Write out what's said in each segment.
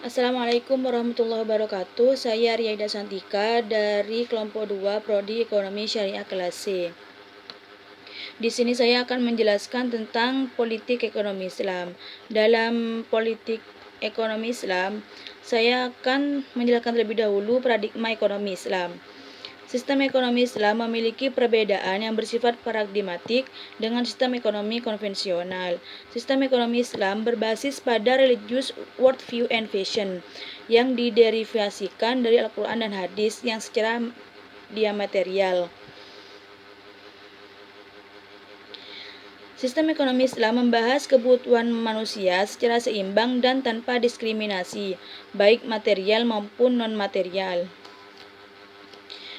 Assalamualaikum warahmatullahi wabarakatuh. Saya Riaida Santika dari kelompok 2 Prodi Ekonomi Syariah kelas C. Di sini saya akan menjelaskan tentang politik ekonomi Islam. Dalam politik ekonomi Islam, saya akan menjelaskan terlebih dahulu paradigma ekonomi Islam. Sistem ekonomi Islam memiliki perbedaan yang bersifat paradigmatik dengan sistem ekonomi konvensional. Sistem ekonomi Islam berbasis pada religious worldview and vision yang diderivasikan dari Al-Quran dan hadis yang secara diametrial. Sistem ekonomi Islam membahas kebutuhan manusia secara seimbang dan tanpa diskriminasi, baik material maupun non-material.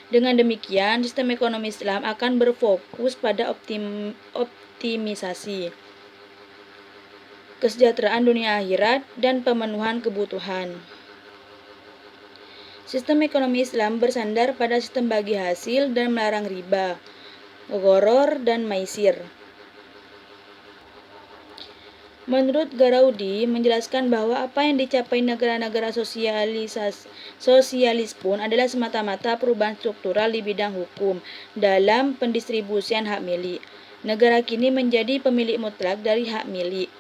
Dengan demikian, sistem ekonomi Islam akan berfokus pada optimisasi kesejahteraan dunia akhirat dan pemenuhan kebutuhan. Sistem ekonomi Islam bersandar pada sistem bagi hasil dan melarang riba, gharar, dan maisir. Menurut Garaudi menjelaskan bahwa apa yang dicapai negara-negara sosialis pun adalah semata-mata perubahan struktural di bidang hukum dalam pendistribusian hak milik. Negara kini menjadi pemilik mutlak dari hak milik.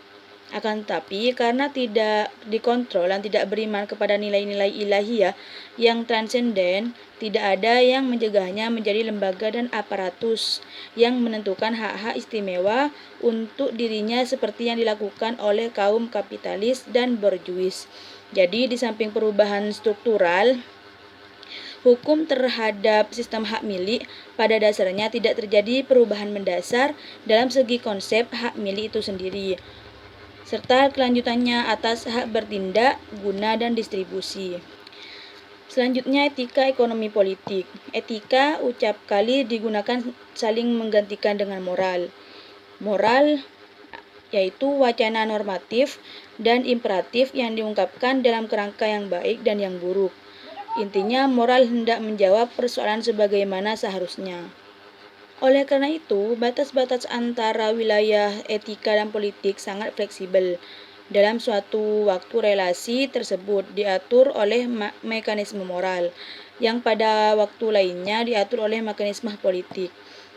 Akan tetapi, karena tidak dikontrol dan tidak beriman kepada nilai-nilai ilahiyah yang transenden, tidak ada yang mencegahnya menjadi lembaga dan aparatus yang menentukan hak-hak istimewa untuk dirinya seperti yang dilakukan oleh kaum kapitalis dan borjuis. Jadi, di samping perubahan struktural, hukum terhadap sistem hak milik pada dasarnya tidak terjadi perubahan mendasar dalam segi konsep hak milik itu sendiri, serta kelanjutannya atas hak bertindak, guna, dan distribusi. Selanjutnya, etika ekonomi politik. Etika ucap kali digunakan saling menggantikan dengan moral. Moral yaitu wacana normatif dan imperatif yang diungkapkan dalam kerangka yang baik dan yang buruk. Intinya, moral hendak menjawab persoalan sebagaimana seharusnya. Oleh karena itu, batas-batas antara wilayah etika dan politik sangat fleksibel. Dalam suatu waktu relasi tersebut diatur oleh mekanisme moral, yang pada waktu lainnya diatur oleh mekanisme politik.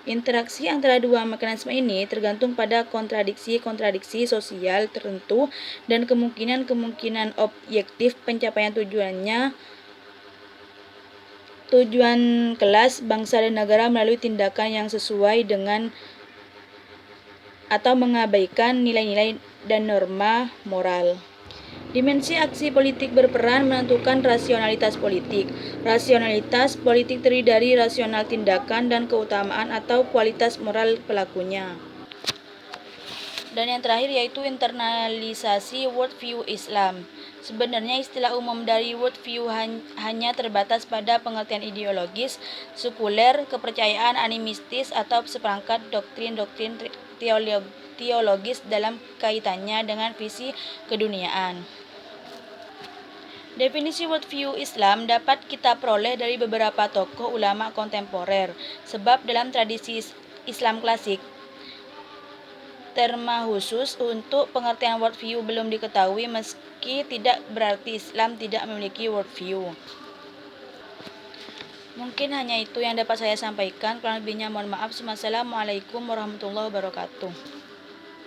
Interaksi antara dua mekanisme ini tergantung pada kontradiksi-kontradiksi sosial tertentu dan kemungkinan-kemungkinan objektif pencapaian tujuan kelas, bangsa, dan negara melalui tindakan yang sesuai dengan atau mengabaikan nilai-nilai dan norma moral. Dimensi aksi politik berperan menentukan rasionalitas politik. Rasionalitas politik terdiri dari rasional tindakan dan keutamaan atau kualitas moral pelakunya. Dan yang terakhir yaitu internalisasi worldview Islam. Sebenarnya istilah umum dari worldview hanya terbatas pada pengertian ideologis, sekuler, kepercayaan animistis, atau seperangkat doktrin-doktrin teologis dalam kaitannya dengan visi keduniaan. Definisi worldview Islam dapat kita peroleh dari beberapa tokoh ulama kontemporer, sebab dalam tradisi Islam klasik, terma khusus untuk pengertian worldview belum diketahui, meski tidak berarti Islam tidak memiliki worldview. Mungkin hanya itu yang dapat saya sampaikan. Kurang lebihnya mohon maaf. Wassalamualaikum warahmatullahi wabarakatuh.